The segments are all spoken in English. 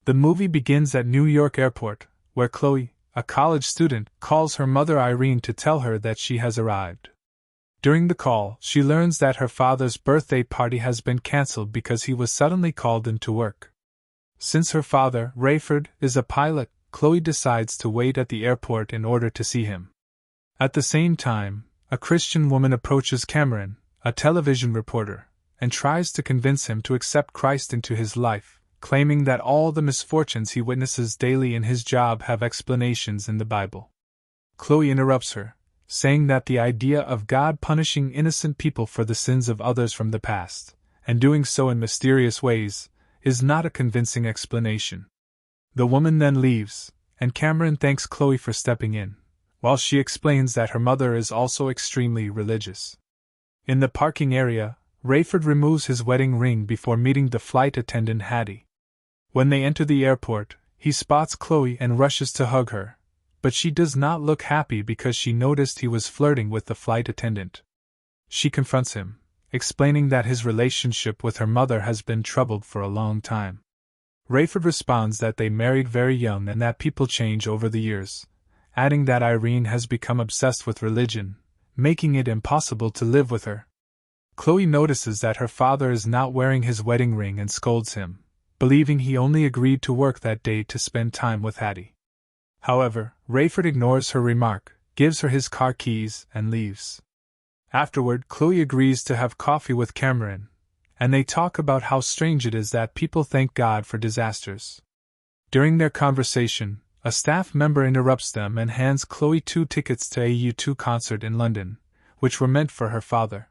The movie begins at New York Airport, where Chloe, a college student, calls her mother Irene to tell her that she has arrived. During the call, she learns that her father's birthday party has been cancelled because he was suddenly called into work. Since her father, Rayford, is a pilot, Chloe decides to wait at the airport in order to see him. At the same time, a Christian woman approaches Cameron, a television reporter, and tries to convince him to accept Christ into his life, claiming that all the misfortunes he witnesses daily in his job have explanations in the Bible. Chloe interrupts her, saying that the idea of God punishing innocent people for the sins of others from the past, and doing so in mysterious ways, is not a convincing explanation. The woman then leaves, and Cameron thanks Chloe for stepping in, while she explains that her mother is also extremely religious. In the parking area, Rayford removes his wedding ring before meeting the flight attendant Hattie. When they enter the airport, he spots Chloe and rushes to hug her, but she does not look happy because she noticed he was flirting with the flight attendant. She confronts him, explaining that his relationship with her mother has been troubled for a long time. Rayford responds that they married very young and that people change over the years, adding that Irene has become obsessed with religion, making it impossible to live with her. Chloe notices that her father is not wearing his wedding ring and scolds him, believing he only agreed to work that day to spend time with Hattie. However, Rayford ignores her remark, gives her his car keys, and leaves. Afterward, Chloe agrees to have coffee with Cameron, and they talk about how strange it is that people thank God for disasters. During their conversation, a staff member interrupts them and hands Chloe 2 tickets to a U2 concert in London, which were meant for her father.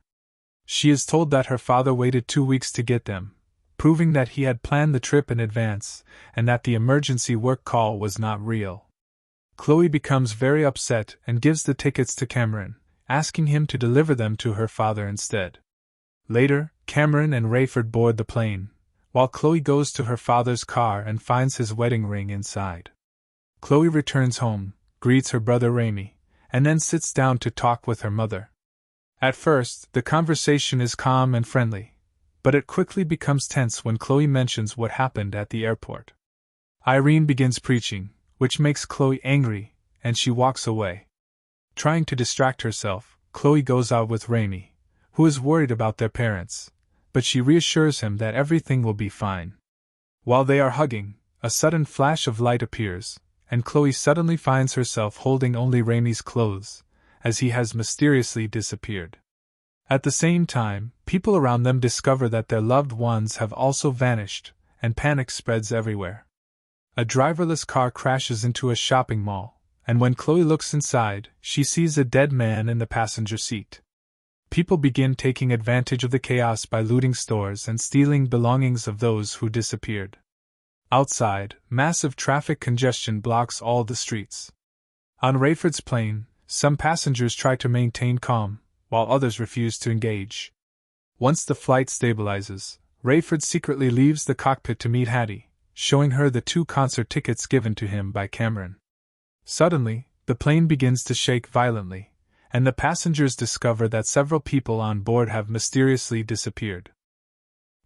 She is told that her father waited 2 weeks to get them, proving that he had planned the trip in advance, and that the emergency work call was not real. Chloe becomes very upset and gives the tickets to Cameron, asking him to deliver them to her father instead. Later, Cameron and Rayford board the plane, while Chloe goes to her father's car and finds his wedding ring inside. Chloe returns home, greets her brother Ramy, and then sits down to talk with her mother. At first, the conversation is calm and friendly, but it quickly becomes tense when Chloe mentions what happened at the airport. Irene begins preaching, which makes Chloe angry, and she walks away. Trying to distract herself, Chloe goes out with Ramy, who is worried about their parents, but she reassures him that everything will be fine. While they are hugging, a sudden flash of light appears, and Chloe suddenly finds herself holding only Ramy's clothes, as he has mysteriously disappeared. At the same time, people around them discover that their loved ones have also vanished, and panic spreads everywhere. A driverless car crashes into a shopping mall, and when Chloe looks inside, she sees a dead man in the passenger seat. People begin taking advantage of the chaos by looting stores and stealing belongings of those who disappeared. Outside, massive traffic congestion blocks all the streets. On Rayford's plane, some passengers try to maintain calm, while others refuse to engage. Once the flight stabilizes, Rayford secretly leaves the cockpit to meet Hattie, showing her the 2 concert tickets given to him by Cameron. Suddenly, the plane begins to shake violently, and the passengers discover that several people on board have mysteriously disappeared.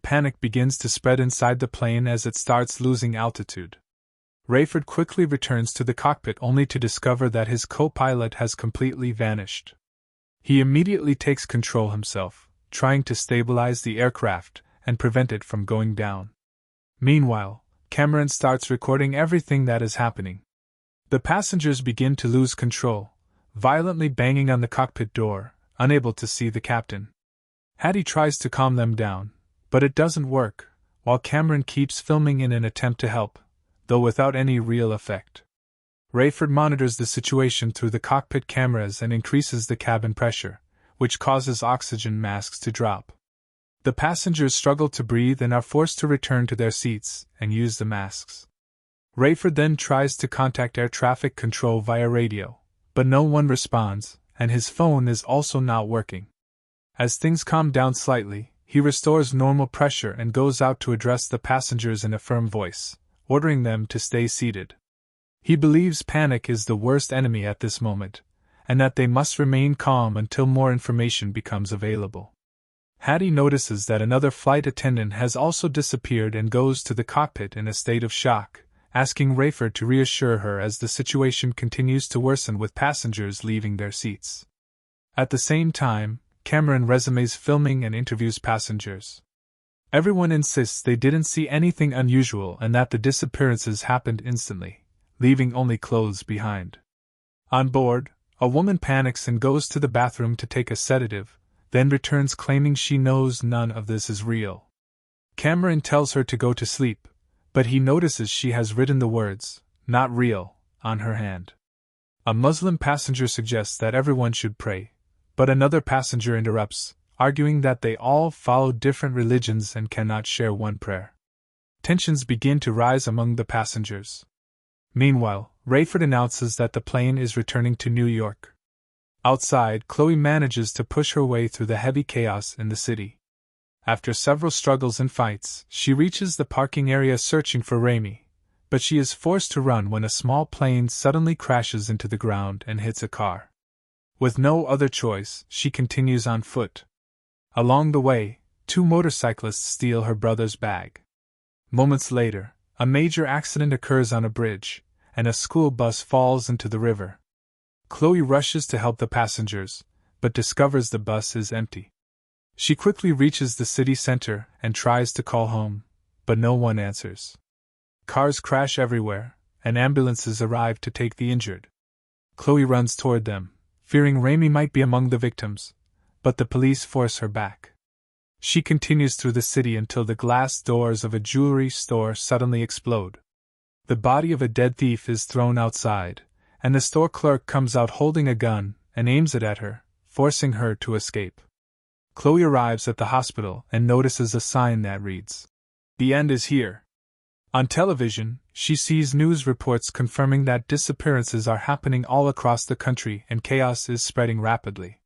Panic begins to spread inside the plane as it starts losing altitude. Rayford quickly returns to the cockpit only to discover that his co-pilot has completely vanished. He immediately takes control himself, trying to stabilize the aircraft and prevent it from going down. Meanwhile, Cameron starts recording everything that is happening. The passengers begin to lose control, violently banging on the cockpit door, unable to see the captain. Hattie tries to calm them down, but it doesn't work, while Cameron keeps filming in an attempt to help, though without any real effect. Rayford monitors the situation through the cockpit cameras and increases the cabin pressure, which causes oxygen masks to drop. The passengers struggle to breathe and are forced to return to their seats and use the masks. Rayford then tries to contact air traffic control via radio, but no one responds, and his phone is also not working. As things calm down slightly, he restores normal pressure and goes out to address the passengers in a firm voice, ordering them to stay seated. He believes panic is the worst enemy at this moment, and that they must remain calm until more information becomes available. Hattie notices that another flight attendant has also disappeared and goes to the cockpit in a state of shock, asking Rayford to reassure her as the situation continues to worsen with passengers leaving their seats. At the same time, Cameron resumes filming and interviews passengers. Everyone insists they didn't see anything unusual and that the disappearances happened instantly, leaving only clothes behind. On board, a woman panics and goes to the bathroom to take a sedative, then returns claiming she knows none of this is real. Cameron tells her to go to sleep, but he notices she has written the words, "not real," on her hand. A Muslim passenger suggests that everyone should pray, but another passenger interrupts, arguing that they all follow different religions and cannot share one prayer. Tensions begin to rise among the passengers. Meanwhile, Rayford announces that the plane is returning to New York. Outside, Chloe manages to push her way through the heavy chaos in the city. After several struggles and fights, she reaches the parking area searching for Raimi, but she is forced to run when a small plane suddenly crashes into the ground and hits a car. With no other choice, she continues on foot. Along the way, two motorcyclists steal her brother's bag. Moments later, a major accident occurs on a bridge, and a school bus falls into the river. Chloe rushes to help the passengers, but discovers the bus is empty. She quickly reaches the city center and tries to call home, but no one answers. Cars crash everywhere, and ambulances arrive to take the injured. Chloe runs toward them, fearing Raimi might be among the victims, but the police force her back. She continues through the city until the glass doors of a jewelry store suddenly explode. The body of a dead thief is thrown outside, and the store clerk comes out holding a gun and aims it at her, forcing her to escape. Chloe arrives at the hospital and notices a sign that reads, "The end is here." On television, she sees news reports confirming that disappearances are happening all across the country and chaos is spreading rapidly.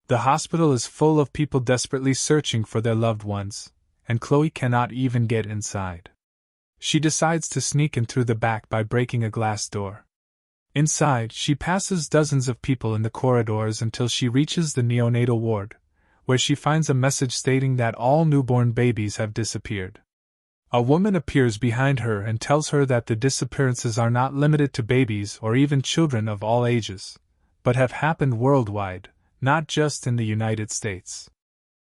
The hospital is full of people desperately searching for their loved ones, and Chloe cannot even get inside. She decides to sneak in through the back by breaking a glass door. Inside, she passes dozens of people in the corridors until she reaches the neonatal ward, where she finds a message stating that all newborn babies have disappeared. A woman appears behind her and tells her that the disappearances are not limited to babies or even children of all ages, but have happened worldwide, not just in the United States.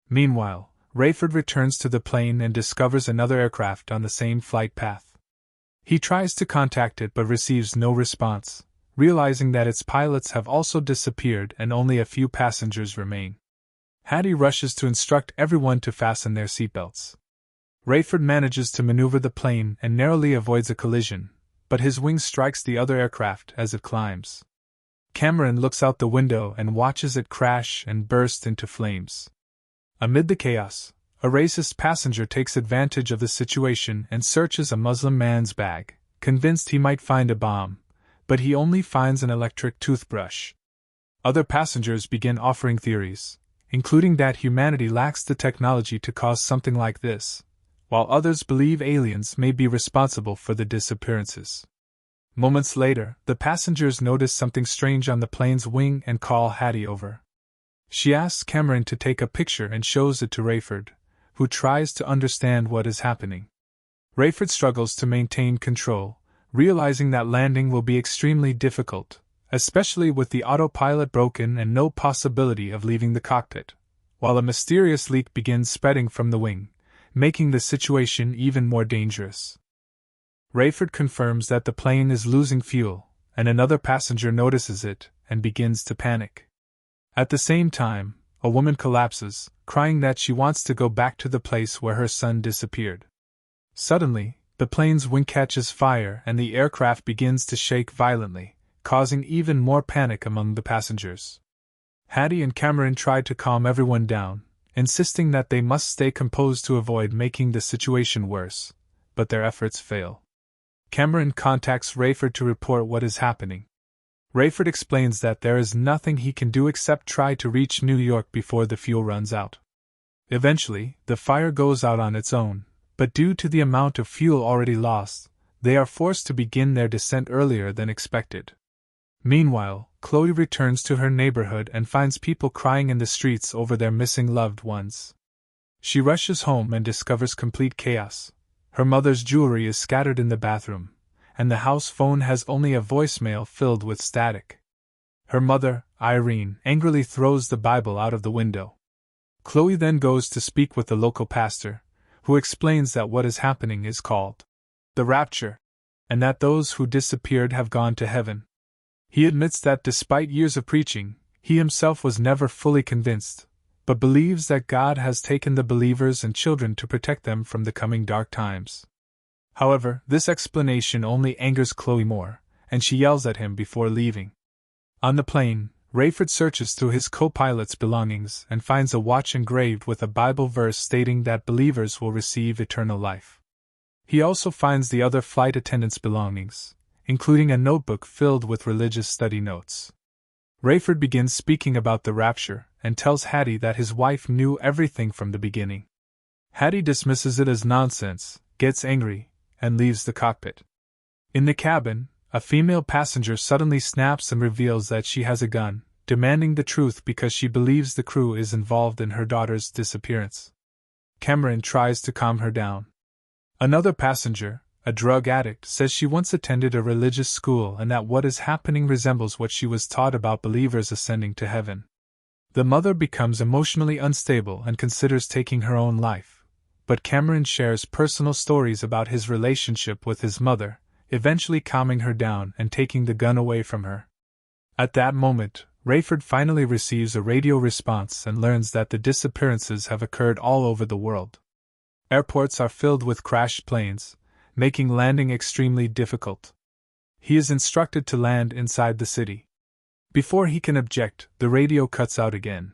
Meanwhile, Rayford returns to the plane and discovers another aircraft on the same flight path. He tries to contact it but receives no response, realizing that its pilots have also disappeared and only a few passengers remain. Hattie rushes to instruct everyone to fasten their seatbelts. Rayford manages to maneuver the plane and narrowly avoids a collision, but his wing strikes the other aircraft as it climbs. Cameron looks out the window and watches it crash and burst into flames. Amid the chaos, a racist passenger takes advantage of the situation and searches a Muslim man's bag, convinced he might find a bomb, but he only finds an electric toothbrush. Other passengers begin offering theories, including that humanity lacks the technology to cause something like this, while others believe aliens may be responsible for the disappearances. Moments later, the passengers notice something strange on the plane's wing and call Hattie over. She asks Cameron to take a picture and shows it to Rayford, who tries to understand what is happening. Rayford struggles to maintain control, realizing that landing will be extremely difficult, especially with the autopilot broken and no possibility of leaving the cockpit, while a mysterious leak begins spreading from the wing, making the situation even more dangerous. Rayford confirms that the plane is losing fuel, and another passenger notices it and begins to panic. At the same time, a woman collapses, crying that she wants to go back to the place where her son disappeared. Suddenly, the plane's wing catches fire and the aircraft begins to shake violently, causing even more panic among the passengers. Hattie and Cameron try to calm everyone down, insisting that they must stay composed to avoid making the situation worse, but their efforts fail. Cameron contacts Rayford to report what is happening. Rayford explains that there is nothing he can do except try to reach New York before the fuel runs out. Eventually, the fire goes out on its own, but due to the amount of fuel already lost, they are forced to begin their descent earlier than expected. Meanwhile, Chloe returns to her neighborhood and finds people crying in the streets over their missing loved ones. She rushes home and discovers complete chaos. Her mother's jewelry is scattered in the bathroom, and the house phone has only a voicemail filled with static. Her mother, Irene, angrily throws the Bible out of the window. Chloe then goes to speak with the local pastor, who explains that what is happening is called the rapture, and that those who disappeared have gone to heaven. He admits that despite years of preaching, he himself was never fully convinced, but believes that God has taken the believers and children to protect them from the coming dark times. However, this explanation only angers Chloe more, and she yells at him before leaving. On the plane, Rayford searches through his co-pilot's belongings and finds a watch engraved with a Bible verse stating that believers will receive eternal life. He also finds the other flight attendant's belongings, including a notebook filled with religious study notes. Rayford begins speaking about the rapture and tells Hattie that his wife knew everything from the beginning. Hattie dismisses it as nonsense, gets angry, and leaves the cockpit. In the cabin, a female passenger suddenly snaps and reveals that she has a gun, demanding the truth because she believes the crew is involved in her daughter's disappearance. Cameron tries to calm her down. Another passenger, a drug addict, says she once attended a religious school and that what is happening resembles what she was taught about believers ascending to heaven. The mother becomes emotionally unstable and considers taking her own life, but Cameron shares personal stories about his relationship with his mother, eventually calming her down and taking the gun away from her. At that moment, Rayford finally receives a radio response and learns that the disappearances have occurred all over the world. Airports are filled with crashed planes, making landing extremely difficult. He is instructed to land inside the city. Before he can object, the radio cuts out again.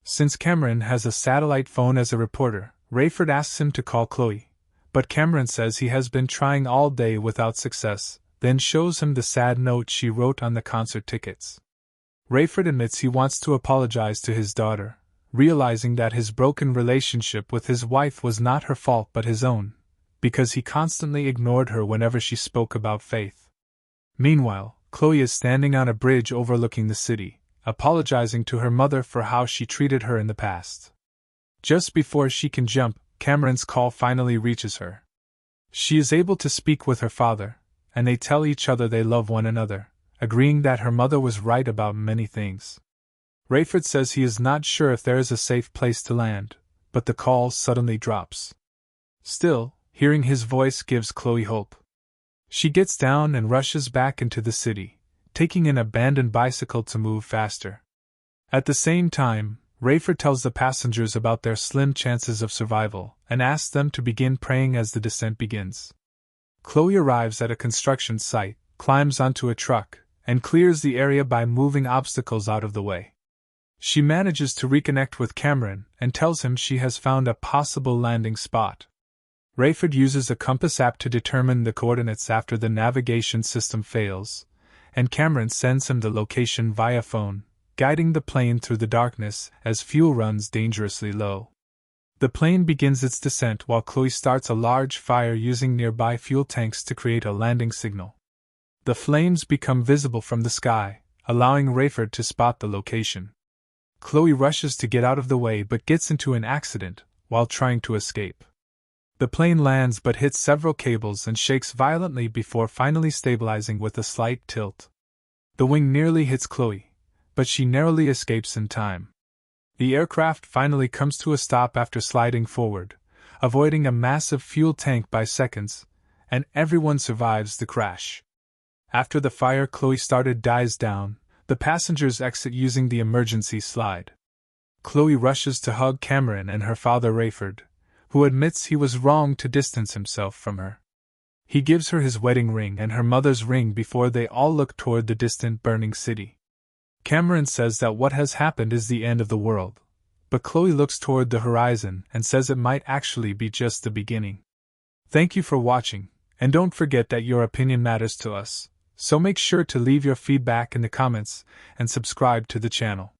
Since Cameron has a satellite phone as a reporter, Rayford asks him to call Chloe, but Cameron says he has been trying all day without success, then shows him the sad note she wrote on the concert tickets. Rayford admits he wants to apologize to his daughter, realizing that his broken relationship with his wife was not her fault but his own, because he constantly ignored her whenever she spoke about faith. Meanwhile, Chloe is standing on a bridge overlooking the city, apologizing to her mother for how she treated her in the past. Just before she can jump, Cameron's call finally reaches her. She is able to speak with her father, and they tell each other they love one another, agreeing that her mother was right about many things. Rayford says he is not sure if there is a safe place to land, but the call suddenly drops. Still, hearing his voice gives Chloe hope. She gets down and rushes back into the city, taking an abandoned bicycle to move faster. At the same time, Rayford tells the passengers about their slim chances of survival and asks them to begin praying as the descent begins. Chloe arrives at a construction site, climbs onto a truck, and clears the area by moving obstacles out of the way. She manages to reconnect with Cameron and tells him she has found a possible landing spot. Rayford uses a compass app to determine the coordinates after the navigation system fails, and Cameron sends him the location via phone, guiding the plane through the darkness as fuel runs dangerously low. The plane begins its descent while Chloe starts a large fire using nearby fuel tanks to create a landing signal. The flames become visible from the sky, allowing Rayford to spot the location. Chloe rushes to get out of the way but gets into an accident while trying to escape. The plane lands but hits several cables and shakes violently before finally stabilizing with a slight tilt. The wing nearly hits Chloe, but she narrowly escapes in time. The aircraft finally comes to a stop after sliding forward, avoiding a massive fuel tank by seconds, and everyone survives the crash. After the fire Chloe started dies down, the passengers exit using the emergency slide. Chloe rushes to hug Cameron and her father Rayford, who admits he was wrong to distance himself from her. He gives her his wedding ring and her mother's ring before they all look toward the distant burning city. Cameron says that what has happened is the end of the world, but Chloe looks toward the horizon and says it might actually be just the beginning. Thank you for watching, and don't forget that your opinion matters to us, so make sure to leave your feedback in the comments and subscribe to the channel.